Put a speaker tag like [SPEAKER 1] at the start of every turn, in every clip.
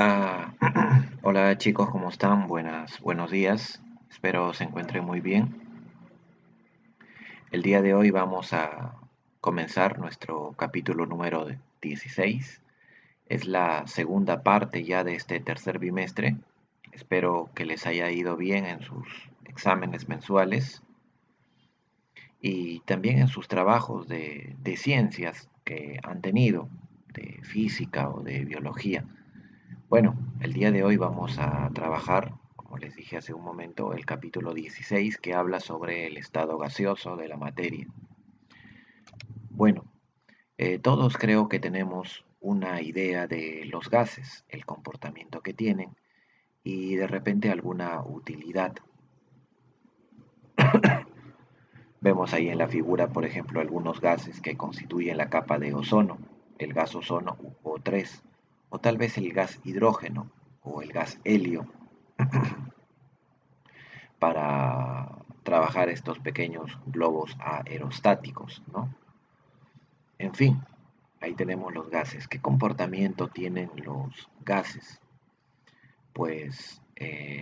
[SPEAKER 1] Hola, hola chicos, ¿cómo están? Buenos días. Espero se encuentren muy bien. El día de hoy vamos a comenzar nuestro capítulo número 16. Es la segunda parte ya de este tercer bimestre. Espero que les haya ido bien en sus exámenes mensuales y también en sus trabajos de ciencias que han tenido, de física o de biología. Bueno, el día de hoy vamos a trabajar, como les dije hace un momento, el capítulo 16 que habla sobre el estado gaseoso de la materia. Bueno, todos creo que tenemos una idea de los gases, el comportamiento que tienen y de repente alguna utilidad. Vemos ahí en la figura, por ejemplo, algunos gases que constituyen la capa de ozono, el gas ozono O3, o tal vez el gas hidrógeno o el gas helio para trabajar estos pequeños globos aerostáticos, ¿no? En fin, ahí tenemos los gases. ¿Qué comportamiento tienen los gases? Pues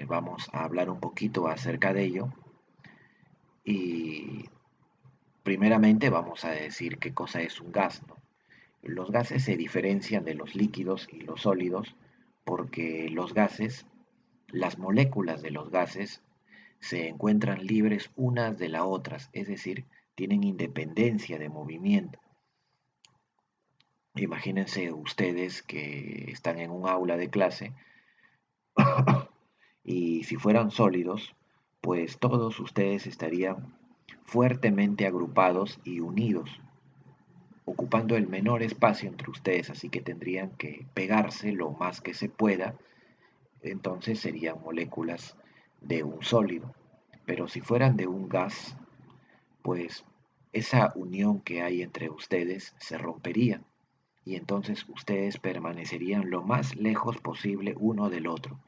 [SPEAKER 1] vamos a hablar un poquito acerca de ello y primeramente vamos a decir qué cosa es un gas, ¿no? Los gases se diferencian de los líquidos y los sólidos porque los gases, las moléculas de los gases se encuentran libres unas de las otras, es decir, tienen independencia de movimiento. Imagínense ustedes que están en un aula de clase y si fueran sólidos, pues todos ustedes estarían fuertemente agrupados y unidos, ocupando el menor espacio entre ustedes, así que tendrían que pegarse lo más que se pueda, entonces serían moléculas de un sólido. Pero si fueran de un gas, pues esa unión que hay entre ustedes se rompería y entonces ustedes permanecerían lo más lejos posible uno del otro,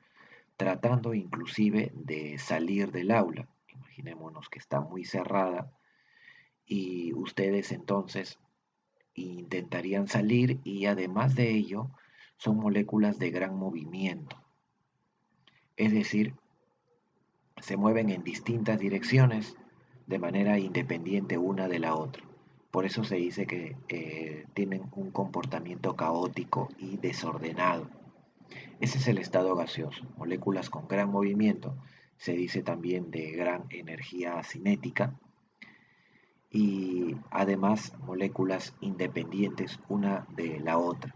[SPEAKER 1] tratando inclusive de salir del aula. Imaginémonos que está muy cerrada y ustedes entonces intentarían salir y además de ello son moléculas de gran movimiento, es decir, se mueven en distintas direcciones de manera independiente una de la otra. Por eso se dice que tienen un comportamiento caótico y desordenado. Ese es el estado gaseoso, moléculas con gran movimiento, se dice también de gran energía cinética y además moléculas independientes una de la otra.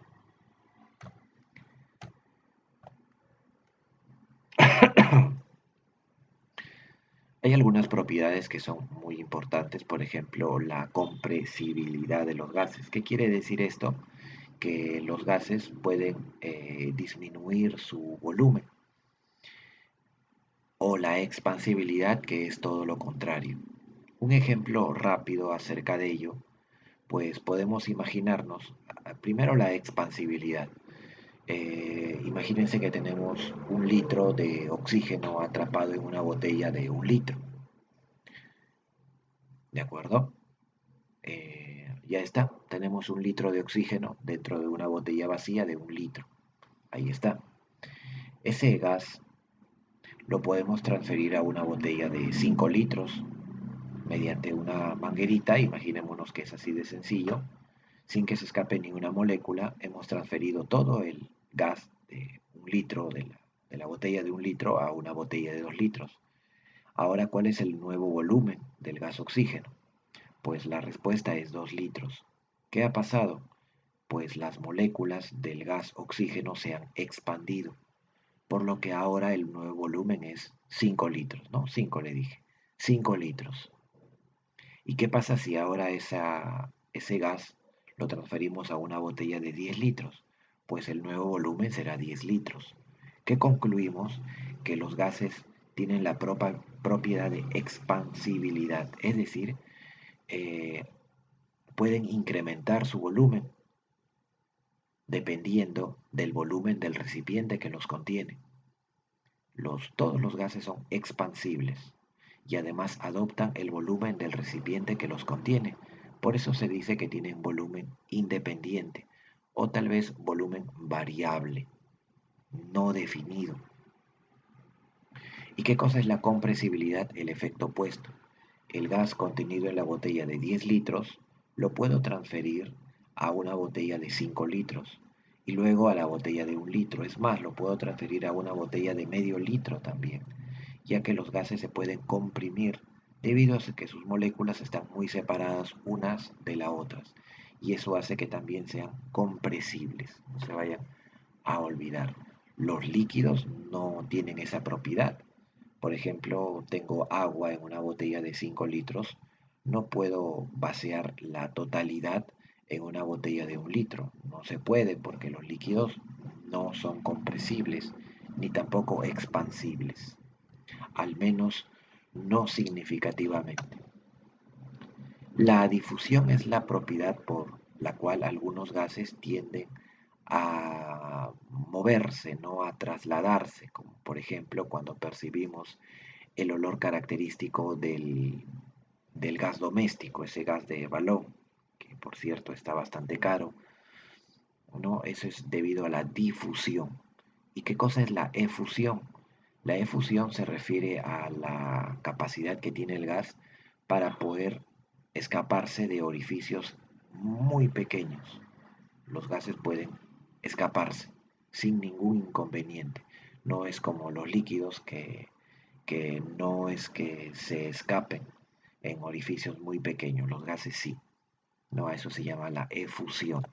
[SPEAKER 1] Hay algunas propiedades que son muy importantes, por ejemplo, la compresibilidad de los gases. ¿Qué quiere decir esto? Que los gases pueden disminuir su volumen, o la expansibilidad, que es todo lo contrario. Un ejemplo rápido acerca de ello, pues podemos imaginarnos primero la expansibilidad. Imagínense que tenemos un litro de oxígeno atrapado en una botella de un litro, ¿de acuerdo? Ya está, tenemos un litro de oxígeno dentro de una botella vacía de un litro. Ahí está. Ese gas lo podemos transferir a una botella de 5 litros mediante una manguerita, imaginémonos que es así de sencillo, sin que se escape ninguna molécula, hemos transferido todo el gas de un litro de la botella de un litro a una botella de 2 litros. Ahora, ¿cuál es el nuevo volumen del gas oxígeno? Pues la respuesta es 2 litros. ¿Qué ha pasado? Pues las moléculas del gas oxígeno se han expandido, por lo que ahora el nuevo volumen es 5 litros, ¿no? 5 le dije, 5 litros. ¿Y qué pasa si ahora ese gas lo transferimos a una botella de 10 litros? Pues el nuevo volumen será 10 litros. ¿Qué concluimos? Que los gases tienen la propiedad de expansibilidad, es decir, eh, pueden incrementar su volumen dependiendo del volumen del recipiente que los contiene. Todos los gases son expansibles y además adoptan el volumen del recipiente que los contiene. Por eso se dice que tienen volumen independiente o tal vez volumen variable. no definido. ¿Y qué cosa es la compresibilidad? El efecto opuesto. El gas contenido en la botella de 10 litros lo puedo transferir a una botella de 5 litros y luego a la botella de 1 litro. Es más, lo puedo transferir a una botella de medio litro también, ya que los gases se pueden comprimir debido a que sus moléculas están muy separadas unas de las otras. Y eso hace que también sean compresibles. No se vayan a olvidar. Los líquidos no tienen esa propiedad. Por ejemplo, tengo agua en una botella de 5 litros, no puedo vaciar la totalidad en una botella de 1 litro. No se puede porque los líquidos no son compresibles ni tampoco expansibles, al menos no significativamente. La difusión es la propiedad por la cual algunos gases tienden a moverse, no a trasladarse, como por ejemplo cuando percibimos el olor característico del gas doméstico, ese gas de balón, que por cierto está bastante caro, ¿no? Eso es debido a la difusión. ¿Y qué cosa es la efusión? La efusión se refiere a la capacidad que tiene el gas para poder escaparse de orificios muy pequeños. Los gases pueden escaparse sin ningún inconveniente. No es como los líquidos que no es que se escapen en orificios muy pequeños, los gases sí. No, a eso se llama la efusión.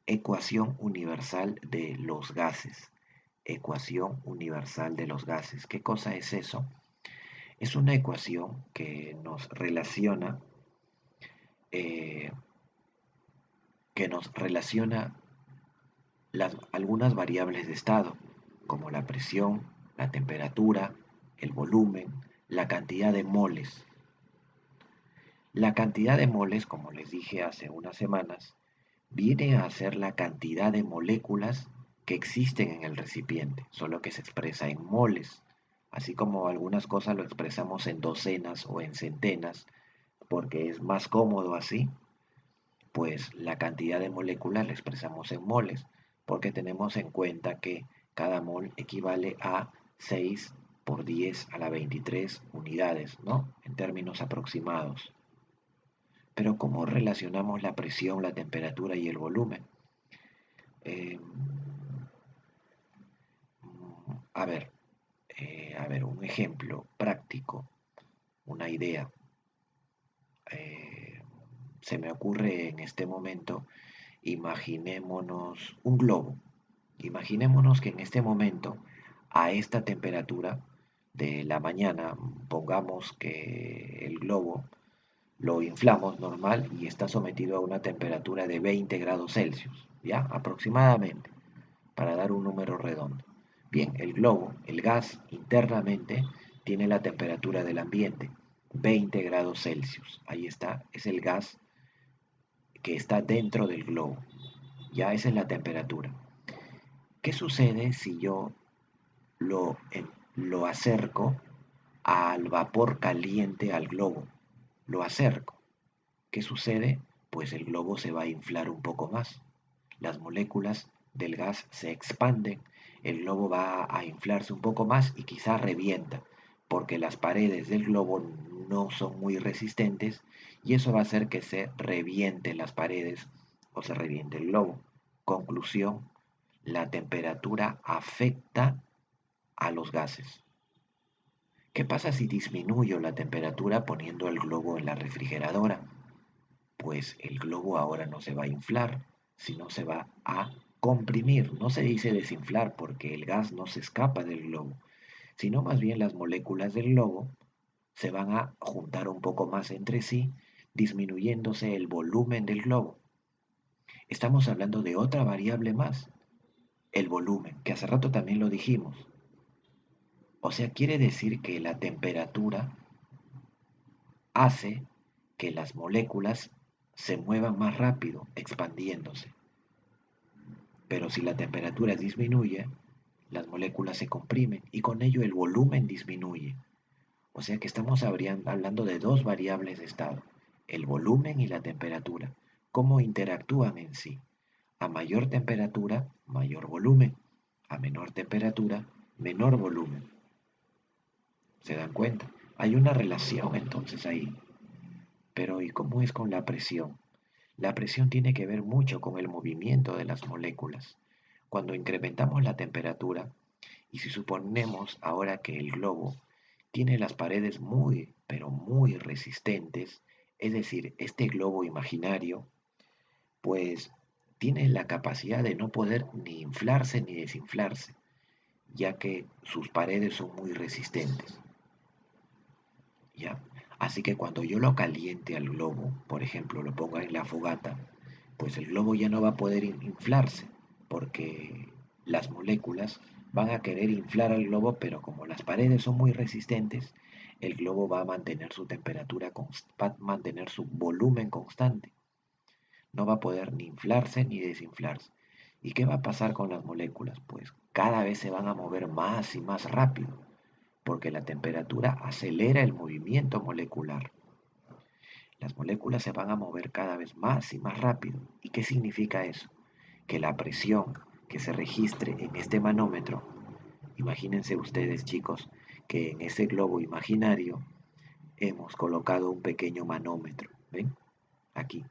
[SPEAKER 1] Ecuación universal de los gases. Ecuación universal de los gases. ¿Qué cosa es eso? Es una ecuación que nos relaciona, eh, algunas variables de estado, como la presión, la temperatura, el volumen, la cantidad de moles. La cantidad de moles, como les dije hace unas semanas, viene a ser la cantidad de moléculas que existen en el recipiente, solo que se expresa en moles, así como algunas cosas lo expresamos en docenas o en centenas, porque es más cómodo así, pues la cantidad de moléculas la expresamos en moles, porque tenemos en cuenta que cada mol equivale a 6 por 10 a la 23 unidades, ¿no? En términos aproximados. Pero ¿cómo relacionamos la presión, la temperatura y el volumen? Eh, a ver, un ejemplo práctico, una idea. Eh, Se me ocurre en este momento, imaginémonos un globo. Imaginémonos que en este momento, a esta temperatura de la mañana, pongamos que el globo lo inflamos normal y está sometido a una temperatura de 20 grados Celsius, ¿ya? Aproximadamente, para dar un número redondo. Bien, el globo, el gas internamente, tiene la temperatura del ambiente, 20 grados Celsius. Ahí está, es el gas que está dentro del globo. Ya esa es la temperatura. ¿Qué sucede si yo lo, lo acerco al vapor caliente al globo? Lo acerco. ¿Qué sucede? Pues el globo se va a inflar un poco más. Las moléculas del gas se expanden, el globo va a inflarse un poco más y quizá revienta, porque las paredes del globo no son muy resistentes y eso va a hacer que se revienten las paredes o se reviente el globo. Conclusión, la temperatura afecta a los gases. ¿Qué pasa si disminuyo la temperatura poniendo el globo en la refrigeradora? Pues el globo ahora no se va a inflar, sino se va a comprimir. No se dice desinflar porque el gas no se escapa del globo, sino más bien las moléculas del globo se van a juntar un poco más entre sí, disminuyéndose el volumen del globo. Estamos hablando de otra variable más, el volumen, que hace rato también lo dijimos. O sea, quiere decir que la temperatura hace que las moléculas se muevan más rápido, expandiéndose. Pero si la temperatura disminuye, las moléculas se comprimen y con ello el volumen disminuye. O sea que estamos hablando de dos variables de estado, el volumen y la temperatura, cómo interactúan en sí. A mayor temperatura, mayor volumen. A menor temperatura, menor volumen. ¿Se dan cuenta? Hay una relación entonces ahí. Pero ¿y cómo es con la presión? La presión tiene que ver mucho con el movimiento de las moléculas. Cuando incrementamos la temperatura, y si suponemos ahora que el globo tiene las paredes muy, pero muy resistentes, es decir, este globo imaginario, pues tiene la capacidad de no poder ni inflarse ni desinflarse, ya que sus paredes son muy resistentes. ¿Ya? Así que cuando yo lo caliente al globo, por ejemplo, lo ponga en la fogata, pues el globo ya no va a poder inflarse, porque las moléculas van a querer inflar al globo, pero como las paredes son muy resistentes, el globo va a mantener su temperatura, va a mantener su volumen constante. No va a poder ni inflarse ni desinflarse. ¿Y qué va a pasar con las moléculas? Pues cada vez se van a mover más y más rápido, porque la temperatura acelera el movimiento molecular. Las moléculas se van a mover cada vez más y más rápido. ¿Y qué significa eso? Que la presión que se registre en este manómetro, imagínense ustedes chicos, que en ese globo imaginario hemos colocado un pequeño manómetro. ¿Ven? Aquí.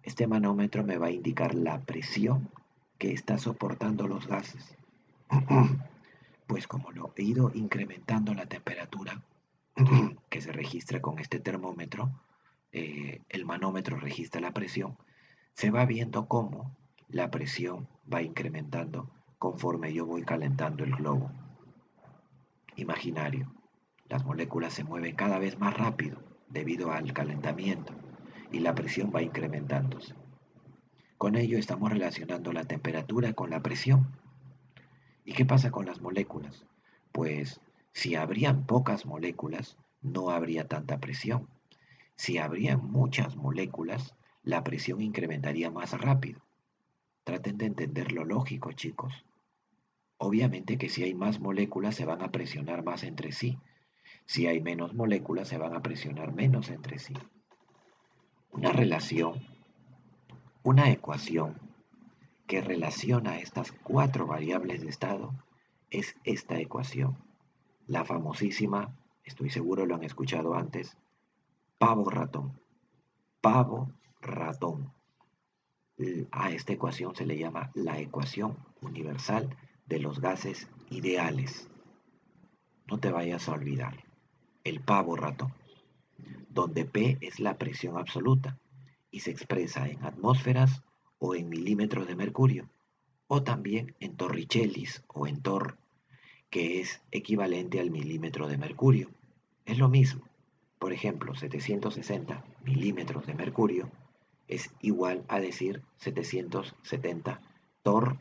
[SPEAKER 1] Este manómetro me va a indicar la presión que está soportando los gases. Pues como lo he ido incrementando la temperatura que se registra con este termómetro, el manómetro registra la presión, se va viendo cómo la presión va incrementando conforme yo voy calentando el globo imaginario. Las moléculas se mueven cada vez más rápido debido al calentamiento y la presión va incrementándose. Con ello estamos relacionando la temperatura con la presión. ¿Y qué pasa con las moléculas? Pues si habrían pocas moléculas, no habría tanta presión. Si habrían muchas moléculas, la presión incrementaría más rápido. Traten de entender lo lógico, chicos. Obviamente que si hay más moléculas se van a presionar más entre sí. Si hay menos moléculas se van a presionar menos entre sí. Una relación, una ecuación que relaciona estas cuatro variables de estado es esta ecuación. La famosísima, estoy seguro lo han escuchado antes, pavo ratón. Pavo ratón. A esta ecuación se le llama la ecuación universal de los gases ideales. No te vayas a olvidar. El pavo ratón, donde P es la presión absoluta y se expresa en atmósferas o en milímetros de mercurio, o también en torricellis o en torr, que es equivalente al milímetro de mercurio. Es lo mismo. Por ejemplo, 760 milímetros de mercurio es igual a decir 770 torr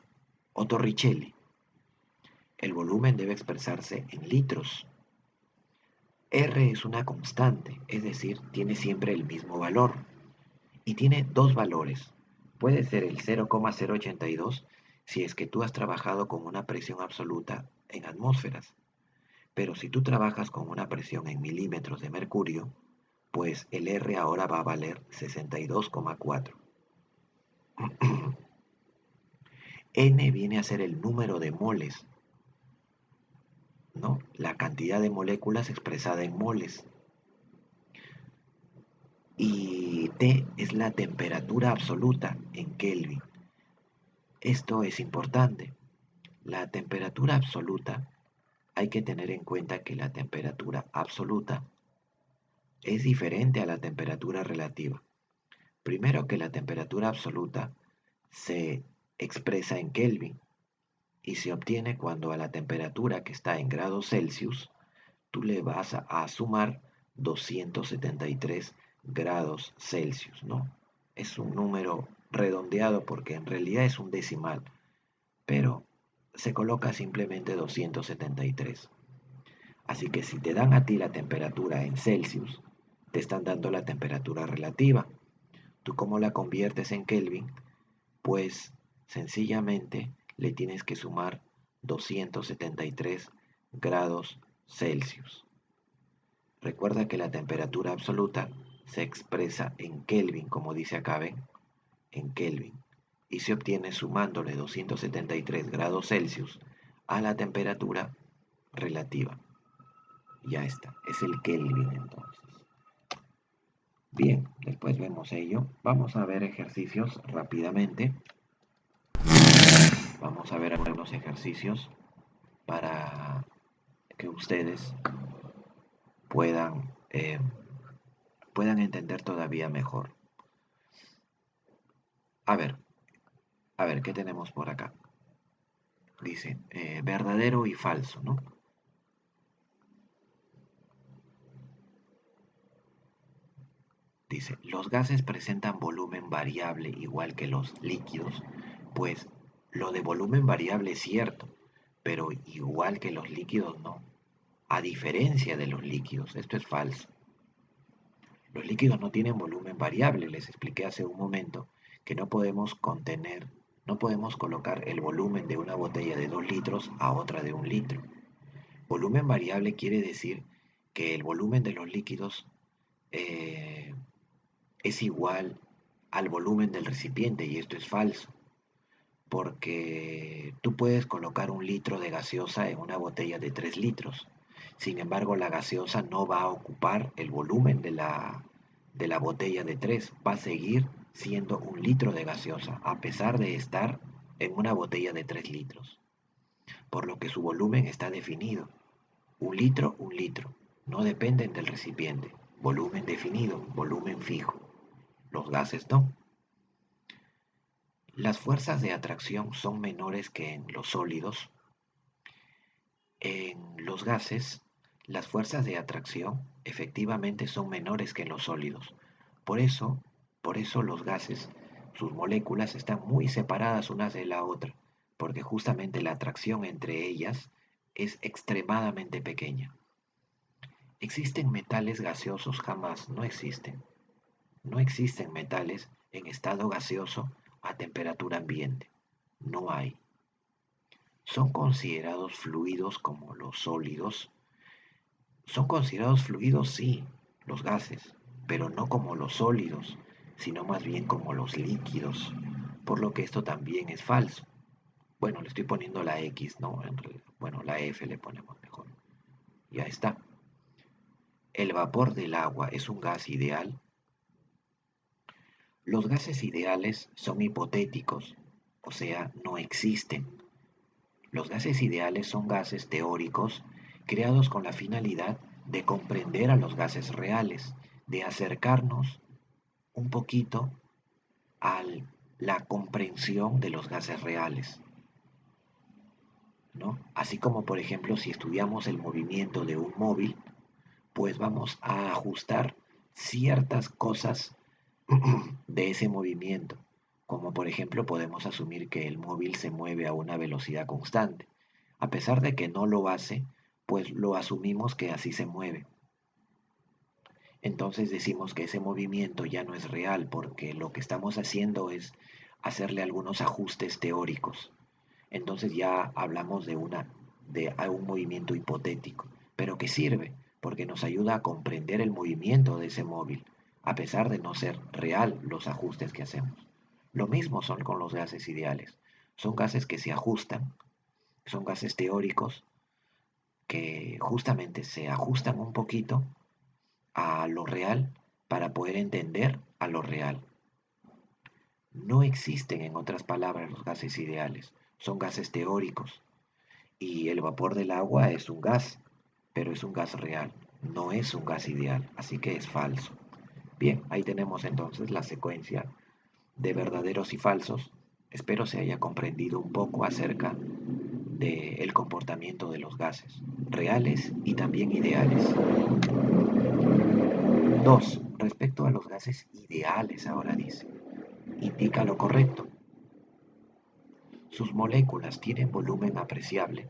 [SPEAKER 1] o torricelli. El volumen debe expresarse en litros. R es una constante, es decir, tiene siempre el mismo valor y tiene dos valores. Puede ser el 0,082 si es que tú has trabajado con una presión absoluta en atmósferas, pero si tú trabajas con una presión en milímetros de mercurio, pues el R ahora va a valer 62,4. N viene a ser el número de moles, ¿no? La cantidad de moléculas expresada en moles. Y T es la temperatura absoluta en Kelvin. Esto es importante. La temperatura absoluta, hay que tener en cuenta que la temperatura absoluta es diferente a la temperatura relativa. Primero que la temperatura absoluta se expresa en Kelvin y se obtiene cuando a la temperatura que está en grados Celsius tú le vas a sumar 273 grados Celsius, ¿no? Es un número redondeado porque en realidad es un decimal, pero se coloca simplemente 273. Así que si te dan a ti la temperatura en Celsius, te están dando la temperatura relativa. ¿Tú cómo la conviertes en Kelvin? Pues sencillamente le tienes que sumar 273 grados Celsius. Recuerda que la temperatura absoluta se expresa en Kelvin, como dice acá, ¿ven? En Kelvin. y se obtiene sumándole 273 grados Celsius a la temperatura relativa. Ya está, es el Kelvin entonces. Bien, después vemos ello. Vamos a ver ejercicios rápidamente. Vamos a ver algunos ejercicios para que ustedes puedan entender todavía mejor. A ver, ¿qué tenemos por acá? Dice, verdadero y falso, ¿no? Dice, los gases presentan volumen variable igual que los líquidos. Pues lo de volumen variable es cierto, pero igual que los líquidos no. A diferencia de los líquidos, esto es falso. Los líquidos no tienen volumen variable, les expliqué hace un momento que no podemos colocar el volumen de una botella de 2 litros a otra de 1 litro. Volumen variable quiere decir que el volumen de los líquidos eh, es igual al volumen del recipiente, y esto es falso, porque tú puedes colocar 1 litro de gaseosa en una botella de 3 litros. Sin embargo, la gaseosa no va a ocupar el volumen de la botella de 3, va a seguir siendo 1 litro de gaseosa, a pesar de estar en una botella de 3 litros, por lo que su volumen está definido. 1 litro, 1 litro. No dependen del recipiente. Volumen definido, volumen fijo. Los gases no. Las fuerzas de atracción son menores que en los sólidos. En los gases, las fuerzas de atracción efectivamente son menores que en los sólidos. Por eso, los gases, sus moléculas están muy separadas unas de la otra, porque justamente la atracción entre ellas es extremadamente pequeña. ¿Existen metales gaseosos? Jamás, no existen. No existen metales en estado gaseoso a temperatura ambiente. No hay. ¿Son considerados fluidos como los sólidos? Son considerados fluidos, sí, los gases, pero no como los sólidos, sino más bien como los líquidos, por lo que esto también es falso. Bueno, le estoy poniendo la X, ¿no? Bueno, la F le ponemos mejor. Ya está. ¿El vapor del agua es un gas ideal? Los gases ideales son hipotéticos, o sea, no existen. Los gases ideales son gases teóricos creados con la finalidad de comprender a los gases reales, de acercarnos un poquito a la comprensión de los gases reales, ¿no? Así como, por ejemplo, si estudiamos el movimiento de un móvil, pues vamos a ajustar ciertas cosas de ese movimiento, como por ejemplo podemos asumir que el móvil se mueve a una velocidad constante. A pesar de que no lo hace, pues lo asumimos que así se mueve. Entonces decimos que ese movimiento ya no es real porque lo que estamos haciendo es hacerle algunos ajustes teóricos. Entonces ya hablamos de un movimiento hipotético, pero que sirve porque nos ayuda a comprender el movimiento de ese móvil, a pesar de no ser real los ajustes que hacemos. Lo mismo son con los gases ideales. Son gases que se ajustan, son gases teóricos que justamente se ajustan un poquito a lo real para poder entender a lo real. No existen, en otras palabras, los gases ideales. Son gases teóricos. Y el vapor del agua es un gas, pero es un gas real. No es un gas ideal, así que es falso. Bien, ahí tenemos entonces la secuencia de verdaderos y falsos. Espero se haya comprendido un poco acerca del comportamiento de los gases, reales y también ideales. 2. Respecto a los gases ideales, ahora dice, indica lo correcto. Sus moléculas tienen volumen apreciable.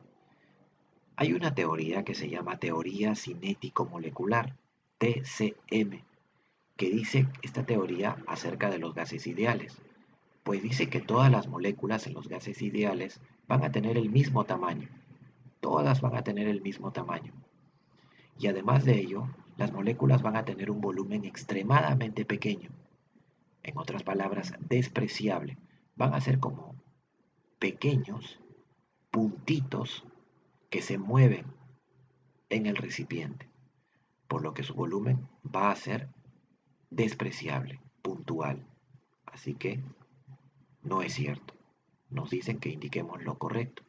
[SPEAKER 1] Hay una teoría que se llama teoría cinético-molecular, TCM, que dice esta teoría acerca de los gases ideales, pues dice que todas las moléculas en los gases ideales van a tener el mismo tamaño. Todas van a tener el mismo tamaño. Y además de ello, las moléculas van a tener un volumen extremadamente pequeño, en otras palabras, despreciable, Van a ser como pequeños puntitos que se mueven en el recipiente, por lo que su volumen va a ser despreciable, puntual. Así que no es cierto. Nos dicen que indiquemos lo correcto.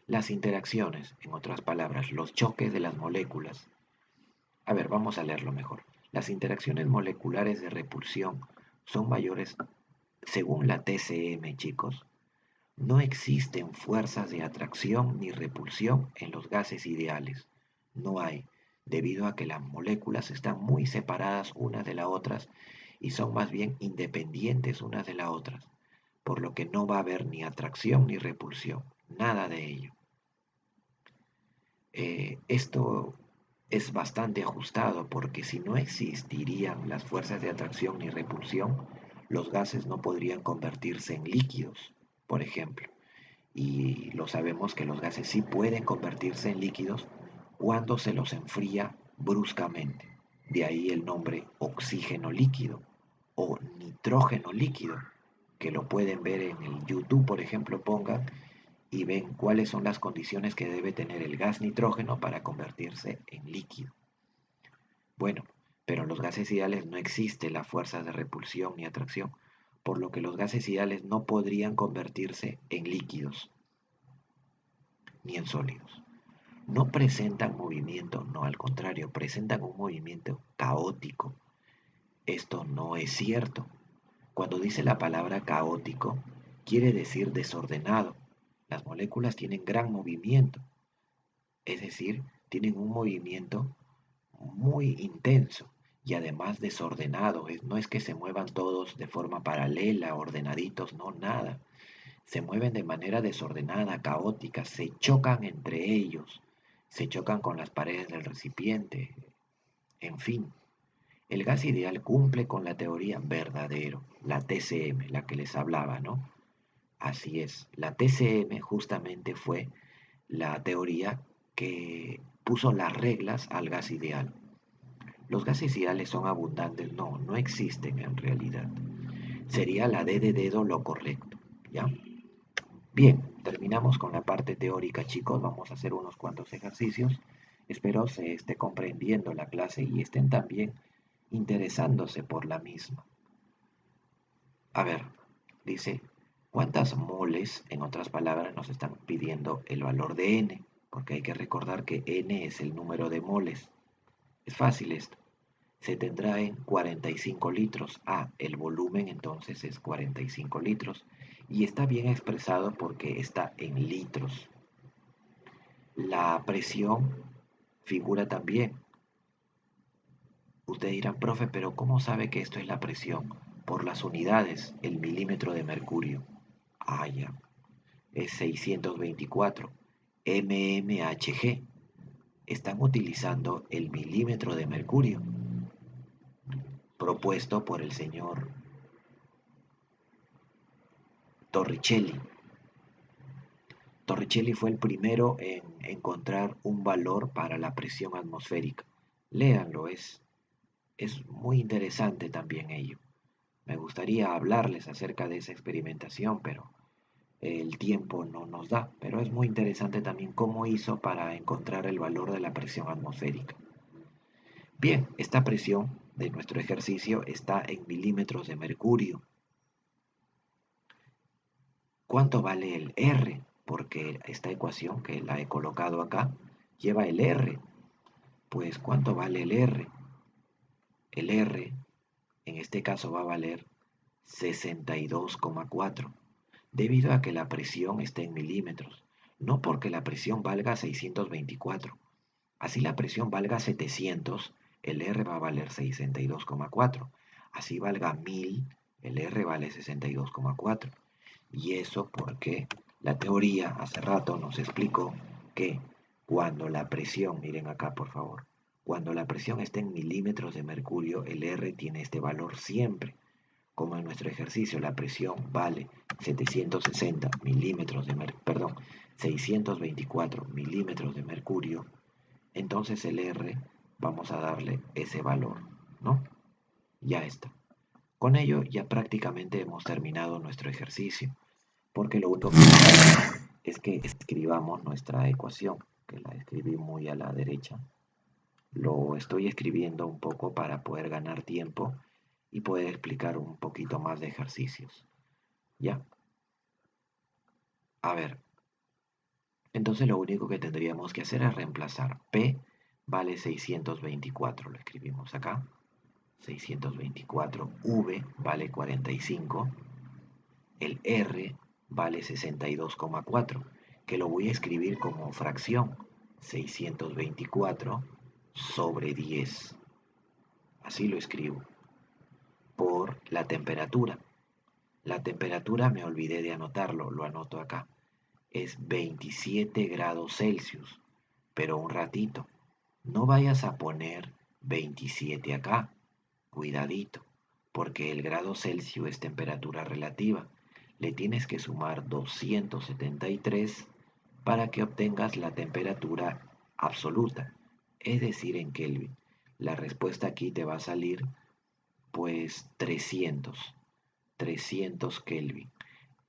[SPEAKER 1] Las interacciones, en otras palabras, los choques de las moléculas. A ver, vamos a leerlo mejor. Las interacciones moleculares de repulsión son mayores según la TCM, chicos. No existen fuerzas de atracción ni repulsión en los gases ideales. No hay, debido a que las moléculas están muy separadas unas de las otras y son más bien independientes unas de las otras, por lo que no va a haber ni atracción ni repulsión, nada de ello. Esto es bastante ajustado porque si no existirían las fuerzas de atracción ni repulsión, los gases no podrían convertirse en líquidos, por ejemplo. Y lo sabemos que los gases sí pueden convertirse en líquidos cuando se los enfría bruscamente. De ahí el nombre oxígeno líquido o nitrógeno líquido, que lo pueden ver en el YouTube, por ejemplo, pongan y ven cuáles son las condiciones que debe tener el gas nitrógeno para convertirse en líquido. Bueno, pero en los gases ideales no existe la fuerza de repulsión ni atracción, por lo que los gases ideales no podrían convertirse en líquidos ni en sólidos. No presentan movimiento, no, al contrario, presentan un movimiento caótico. Esto no es cierto. Cuando dice la palabra caótico, quiere decir desordenado. Las moléculas tienen gran movimiento, es decir, tienen un movimiento muy intenso y además desordenado. No es que se muevan todos de forma paralela, ordenaditos, no, nada. Se mueven de manera desordenada, caótica, se chocan entre ellos, se chocan con las paredes del recipiente, en fin. El gas ideal cumple con la teoría verdadero, la TCM, la que les hablaba, ¿no? Así es, la TCM justamente fue la teoría que puso las reglas al gas ideal. Los gases ideales son abundantes, no, no existen en realidad. Sería la D de dedo lo correcto, ¿ya? Bien, terminamos con la parte teórica, chicos. Vamos a hacer unos cuantos ejercicios. Espero se esté comprendiendo la clase y estén también interesándose por la misma. A ver, dice, ¿cuántas moles, en otras palabras, nos están pidiendo el valor de n? Porque hay que recordar que n es el número de moles. Es fácil esto. Se tendrá en 45 litros. El volumen entonces es 45 litros. Y está bien expresado porque está en litros. La presión figura también. Ustedes dirán, profe, pero ¿cómo sabe que esto es la presión? Por las unidades, el milímetro de mercurio. Ya. Es 624. mmHg. Están utilizando el milímetro de mercurio propuesto por el señor Torricelli. Torricelli fue el primero en encontrar un valor para la presión atmosférica. Léanlo, es muy interesante también ello. Me gustaría hablarles acerca de esa experimentación, pero el tiempo no nos da. Pero es muy interesante también cómo hizo para encontrar el valor de la presión atmosférica. Bien, esta presión de nuestro ejercicio está en milímetros de mercurio. ¿Cuánto vale el R? Porque esta ecuación que la he colocado acá lleva el R. Pues ¿cuánto vale el R? El R en este caso va a valer 62,4 debido a que la presión está en milímetros, no porque la presión valga 624. Así la presión valga 700, el R va a valer 62,4. Así valga 1000, el R vale 62,4. Y eso porque la teoría hace rato nos explicó que cuando la presión, miren acá por favor, cuando la presión está en milímetros de mercurio, el R tiene este valor siempre. Como en nuestro ejercicio la presión vale 760 milímetros de perdón, 624 milímetros de mercurio, entonces el R vamos a darle ese valor, ¿no? Ya está. Con ello ya prácticamente hemos terminado nuestro ejercicio, porque lo único que falta es que escribamos nuestra ecuación, que la escribí muy a la derecha. Lo estoy escribiendo un poco para poder ganar tiempo y poder explicar un poquito más de ejercicios. ¿Ya? A ver, entonces lo único que tendríamos que hacer es reemplazar. P vale 624, lo escribimos acá. 624. V vale 45. El R vale 62,4, que lo voy a escribir como fracción. 624 sobre 10. Así lo escribo. Por la temperatura. La temperatura me olvidé de anotarlo, lo anoto acá. Es 27 grados Celsius, pero un ratito. No vayas a poner 27 acá, cuidadito, porque el grado Celsius es temperatura relativa. Le tienes que sumar 273 para que obtengas la temperatura absoluta, es decir, en Kelvin. La respuesta aquí te va a salir pues 300 Kelvin.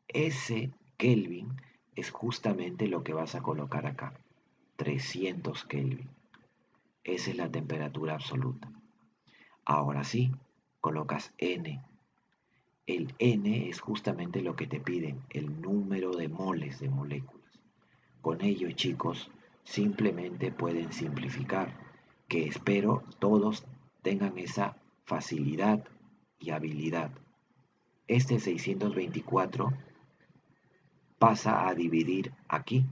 [SPEAKER 1] Ese Kelvin es justamente lo que vas a colocar acá, 300 Kelvin. Esa es la temperatura absoluta. Ahora sí, colocas N. El N es justamente lo que te piden, el número de moles de moléculas. Con ello, chicos, simplemente pueden simplificar, que espero todos tengan esa facilidad y habilidad. Este 624 pasa a dividir aquí,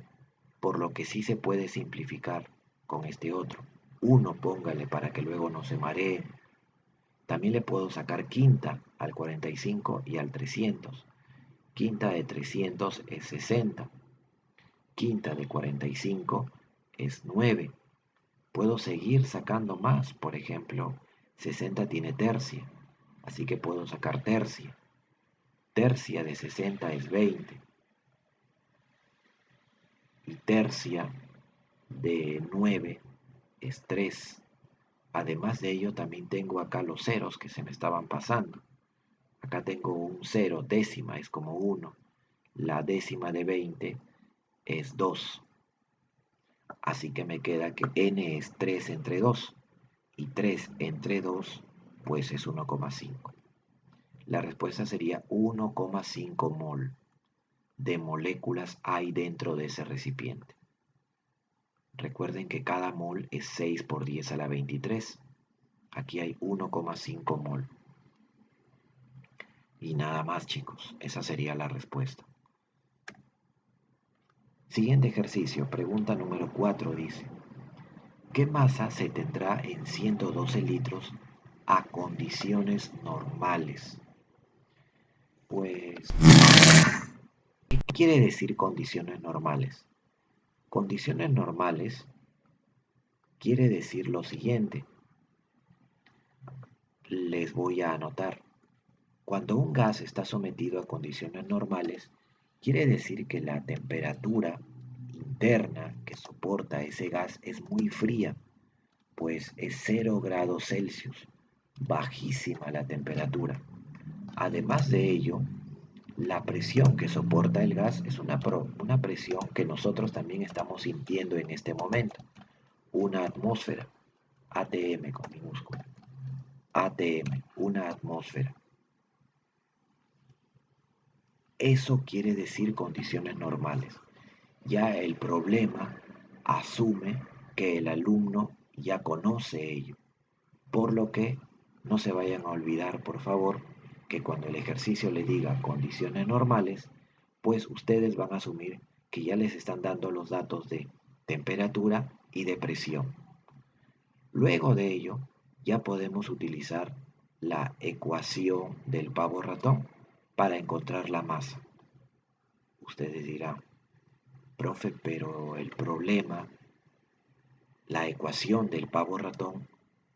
[SPEAKER 1] por lo que sí se puede simplificar con este otro. 1 póngale para que luego no se maree. También le puedo sacar quinta al 45 y al 300. Quinta de 300 es 60. Quinta de 45 es 9. Puedo seguir sacando más. Por ejemplo, 60 tiene tercia, así que puedo sacar tercia. Tercia de 60 es 20. Y tercia de 9 es 3. Además de ello, también tengo acá los ceros que se me estaban pasando. Acá tengo un 0, décima es como 1. La décima de 20 es 2. Así que me queda que n es 3 entre 2. Y 3 entre 2 pues es 1,5. La respuesta sería 1,5 mol de moléculas hay dentro de ese recipiente. Recuerden que cada mol es 6 por 10 a la 23. Aquí hay 1,5 mol. Y nada más, chicos. Esa sería la respuesta. Siguiente ejercicio. Pregunta número 4 dice: ¿qué masa se tendrá en 112 litros a condiciones normales? Pues, ¿qué quiere decir condiciones normales? Condiciones normales quiere decir lo siguiente. Les voy a anotar. Cuando un gas está sometido a condiciones normales, quiere decir que la temperatura interna que soporta ese gas es muy fría, pues es 0 grados Celsius, bajísima la temperatura. Además de ello, la presión que soporta el gas es una presión que nosotros también estamos sintiendo en este momento, una atmósfera, ATM con minúscula, ATM, una atmósfera. Eso quiere decir condiciones normales. Ya el problema asume que el alumno ya conoce ello, por lo que no se vayan a olvidar, por favor, que cuando el ejercicio le diga condiciones normales, pues ustedes van a asumir que ya les están dando los datos de temperatura y de presión. Luego de ello, ya podemos utilizar la ecuación del pavo ratón para encontrar la masa. Ustedes dirán: profe, pero el problema, la ecuación del pavo ratón,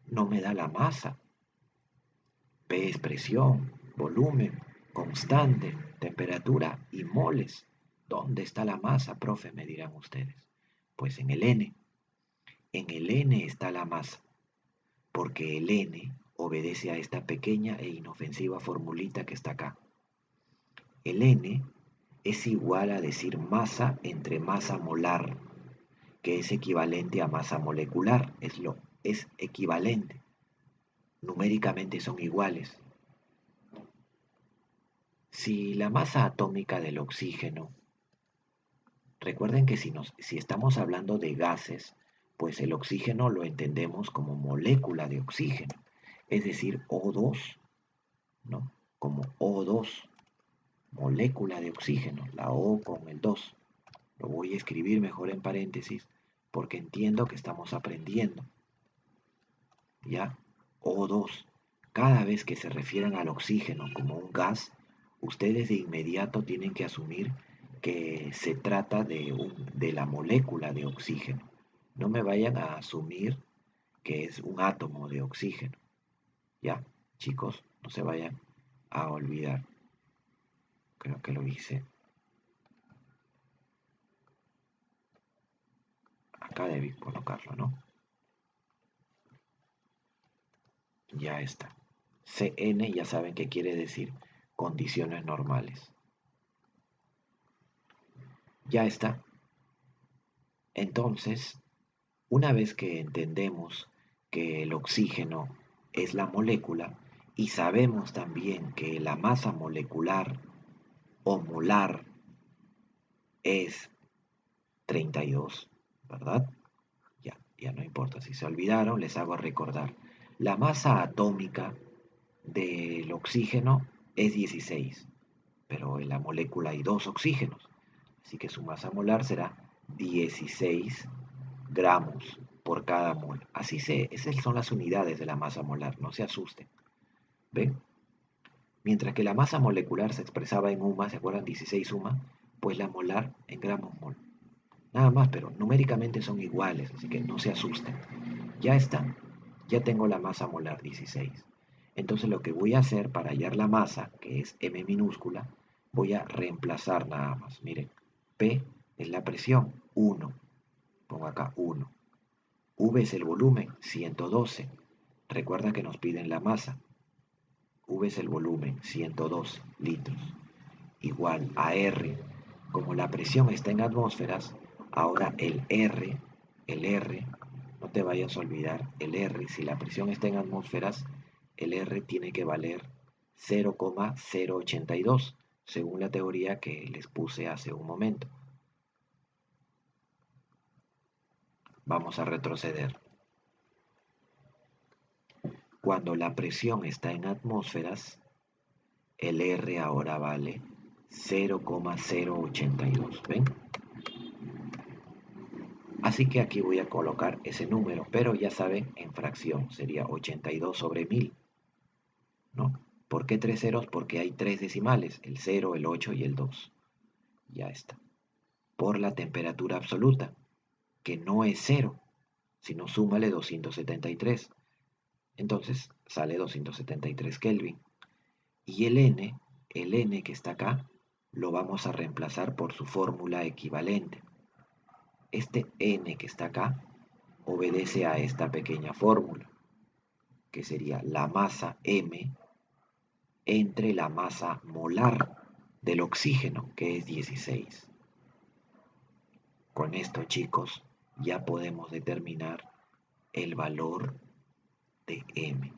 [SPEAKER 1] no me da la masa. P es presión, volumen, constante, temperatura y moles. ¿Dónde está la masa, profe?, me dirán ustedes. Pues en el N. En el N está la masa, porque el N obedece a esta pequeña e inofensiva formulita que está acá. El N es igual a decir masa entre masa molar, que es equivalente a masa molecular, es equivalente. Numéricamente son iguales. Si la masa atómica del oxígeno, recuerden que si estamos hablando de gases, pues el oxígeno lo entendemos como molécula de oxígeno, es decir, O2, ¿no? Como O2, molécula de oxígeno, la O con el 2. Lo voy a escribir mejor en paréntesis porque entiendo que estamos aprendiendo. ¿Ya? O2. Cada vez que se refieran al oxígeno como un gas, ustedes de inmediato tienen que asumir que se trata de la molécula de oxígeno. No me vayan a asumir que es un átomo de oxígeno. ¿Ya? Chicos, no se vayan a olvidar. Creo que lo hice. Acá debí colocarlo, ¿no? Ya está. CN ya saben qué quiere decir condiciones normales. Ya está. Entonces, una vez que entendemos que el oxígeno es la molécula y sabemos también que la masa molecular o molar es 32, ¿verdad? Ya no importa. Si se olvidaron, les hago recordar. La masa atómica del oxígeno es 16, pero en la molécula hay dos oxígenos, así que su masa molar será 16 gramos por cada mol. Esas son las unidades de la masa molar, no se asusten. ¿Ven? Mientras que la masa molecular se expresaba en UMA, ¿se acuerdan? 16 UMA, pues la molar en gramos mol. Nada más, pero numéricamente son iguales, así que no se asusten. Ya está, ya tengo la masa molar 16. Entonces lo que voy a hacer para hallar la masa, que es M minúscula, voy a reemplazar nada más. Miren, P es la presión, 1. Pongo acá 1. V es el volumen, 112. Recuerda que nos piden la masa. V es el volumen, 112 litros. Igual a R. Como la presión está en atmósferas, ahora el R, no te vayas a olvidar, el R, si la presión está en atmósferas, el R tiene que valer 0,082, según la teoría que les puse hace un momento. Vamos a retroceder. Cuando la presión está en atmósferas, el R ahora vale 0,082. ¿Ven? Así que aquí voy a colocar ese número, pero ya saben, en fracción sería 82 sobre 1000. ¿No? ¿Por qué tres ceros? Porque hay tres decimales, el 0, el 8 y el 2. Ya está. Por la temperatura absoluta, que no es 0, sino súmale 273. Entonces sale 273 Kelvin. Y el N que está acá, lo vamos a reemplazar por su fórmula equivalente. Este N que está acá obedece a esta pequeña fórmula, que sería la masa M entre la masa molar del oxígeno, que es 16. Con esto, chicos, ya podemos determinar el valor de M.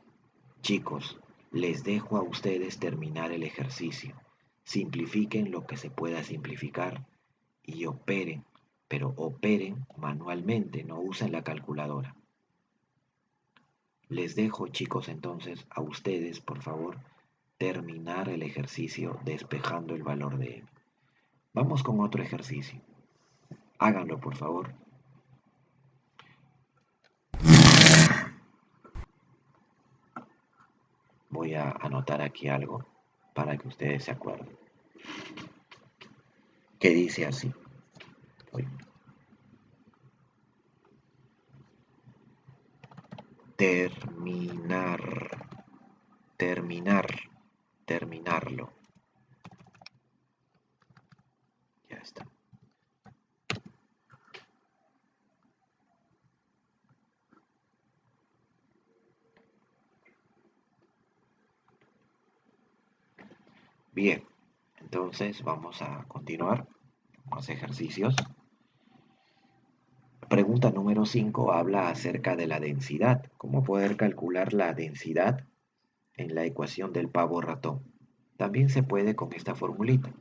[SPEAKER 1] Chicos, les dejo a ustedes terminar el ejercicio. Simplifiquen lo que se pueda simplificar y operen, pero operen manualmente, no usen la calculadora. Les dejo, chicos, entonces a ustedes, por favor, terminar el ejercicio despejando el valor de M. Vamos con otro ejercicio. Háganlo, por favor. Voy a anotar aquí algo para que ustedes se acuerden. Que dice así. Terminar, terminarlo. Ya está. Bien, entonces vamos a continuar con los ejercicios. Pregunta número 5 habla acerca de la densidad. ¿Cómo poder calcular la densidad en la ecuación del pavo ratón? También se puede con esta formulita,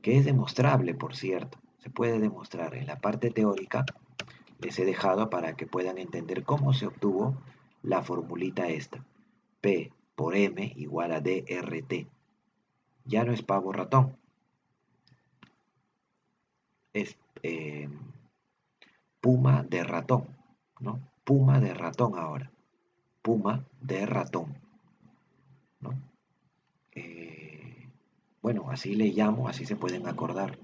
[SPEAKER 1] que es demostrable, por cierto. Se puede demostrar en la parte teórica. Les he dejado para que puedan entender cómo se obtuvo la formulita esta. P por M igual a DRT. Ya no es pavo ratón. Es puma de ratón, ¿no? Puma de ratón ahora. Puma de ratón, ¿no? Bueno, así le llamo, así se pueden acordar.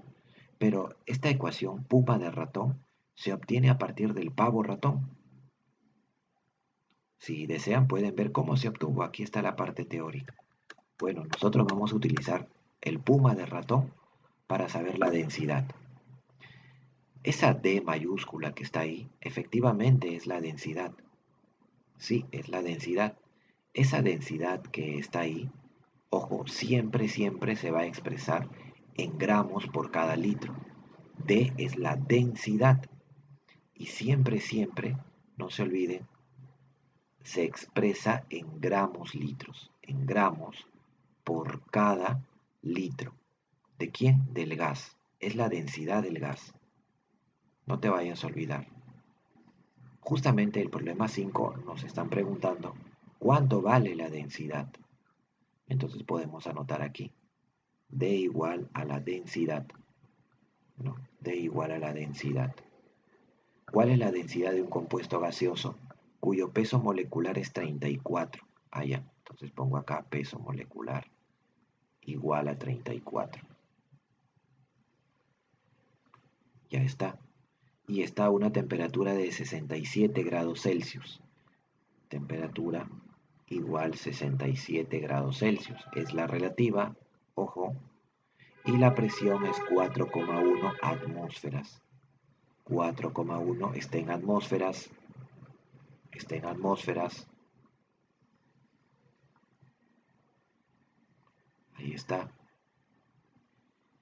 [SPEAKER 1] Pero esta ecuación, puma de ratón, se obtiene a partir del pavo ratón. Si desean, pueden ver cómo se obtuvo. Aquí está la parte teórica. Bueno, nosotros vamos a utilizar el puma de ratón para saber la densidad. Esa D mayúscula que está ahí, efectivamente es la densidad. Sí, es la densidad. Esa densidad que está ahí, ojo, siempre, siempre se va a expresar en gramos por cada litro. D es la densidad. Y siempre, siempre, no se olviden, se expresa en gramos litros. En gramos por cada litro. ¿De quién? Del gas. Es la densidad del gas. No te vayas a olvidar. Justamente el problema 5 nos están preguntando cuánto vale la densidad. Entonces podemos anotar aquí. D igual a la densidad. ¿No? D igual a la densidad. ¿Cuál es la densidad de un compuesto gaseoso cuyo peso molecular es 34? Ah, ya. Entonces pongo acá peso molecular igual a 34. Ya está. Y está a una temperatura de 67 grados Celsius. Temperatura igual 67 grados Celsius. Es la relativa, ojo, y la presión es 4,1 atmósferas. 4,1 está en atmósferas. Ahí está.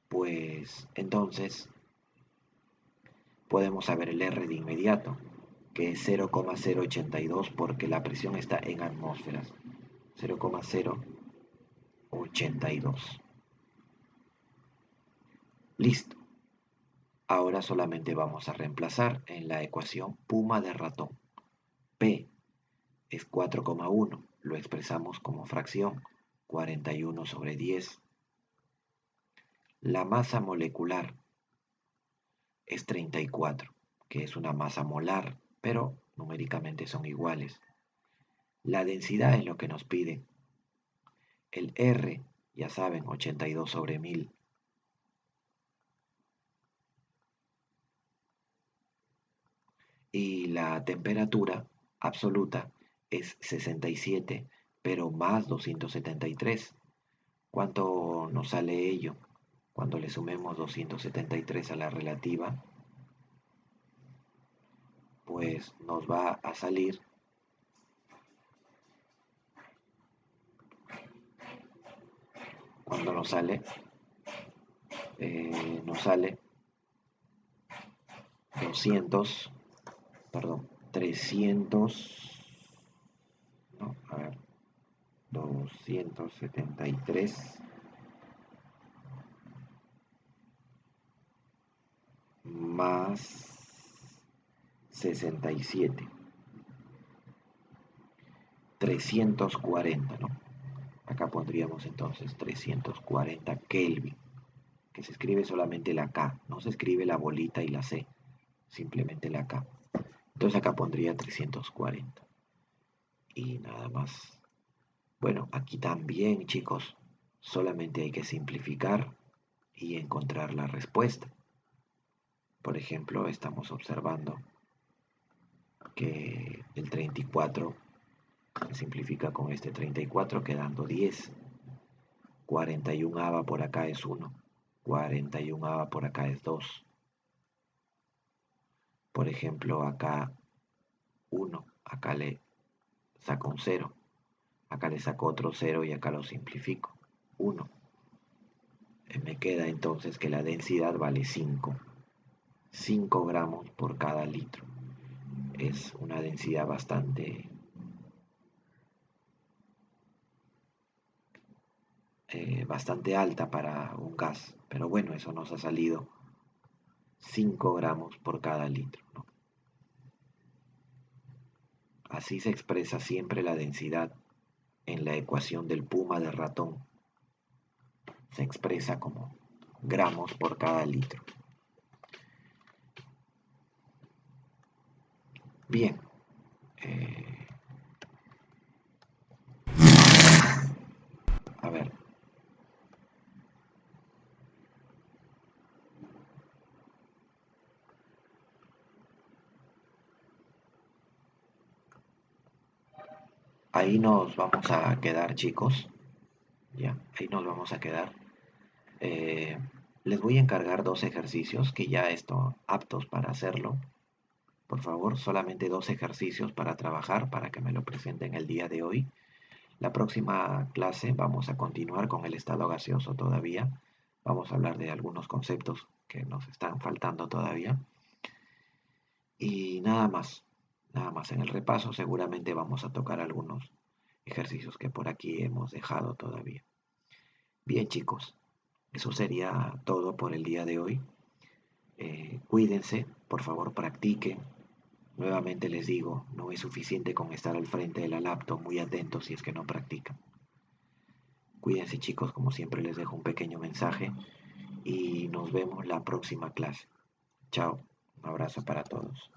[SPEAKER 1] Pues entonces podemos saber el R de inmediato, que es 0,082 porque la presión está en atmósferas. 0,082. Listo. Ahora solamente vamos a reemplazar en la ecuación puma de ratón. P es 4,1. Lo expresamos como fracción 41 sobre 10. La masa molecular es 34, que es una masa molar, pero numéricamente son iguales. La densidad es lo que nos pide. El R, ya saben, 82 sobre 1000. Y la temperatura absoluta es 67, pero más 273. ¿Cuánto nos sale ello? Cuando le sumemos 273 a la relativa, pues nos va a salir cuando nos sale 200, perdón, 300, no, a ver, 273 más 67, 340, ¿no? Acá pondríamos entonces 340 Kelvin, que se escribe solamente la K, no se escribe la bolita y la C, simplemente la K. Entonces acá pondría 340. Y nada más. Bueno, aquí también, chicos, solamente hay que simplificar y encontrar la respuesta. Por ejemplo, estamos observando que el 34 se simplifica con este 34 quedando 10. 41 ava por acá es 1. 41 ava por acá es 2. Por ejemplo, acá 1, acá le saco un 0. Acá le saco otro 0 y acá lo simplifico. 1. Me queda entonces que la densidad vale 5 gramos por cada litro. Es una densidad bastante alta para un gas, pero bueno, eso nos ha salido 5 gramos por cada litro, ¿no? Así se expresa siempre la densidad en la ecuación del puma de ratón. Se expresa como gramos por cada litro. Bien, eh, a ver, ahí nos vamos a quedar, chicos. Ya, ahí nos vamos a quedar. Eh, Les voy a encargar dos ejercicios que ya están aptos para hacerlo. Por favor, solamente dos ejercicios para trabajar, para que me lo presenten el día de hoy. La próxima clase vamos a continuar con el estado gaseoso todavía. Vamos a hablar de algunos conceptos que nos están faltando todavía. Y nada más en el repaso seguramente vamos a tocar algunos ejercicios que por aquí hemos dejado todavía. Bien chicos, eso sería todo por el día de hoy. Cuídense, por favor practiquen. Nuevamente les digo, no es suficiente con estar al frente de la laptop muy atentos si es que no practican. Cuídense chicos, como siempre les dejo un pequeño mensaje y nos vemos la próxima clase. Chao, un abrazo para todos.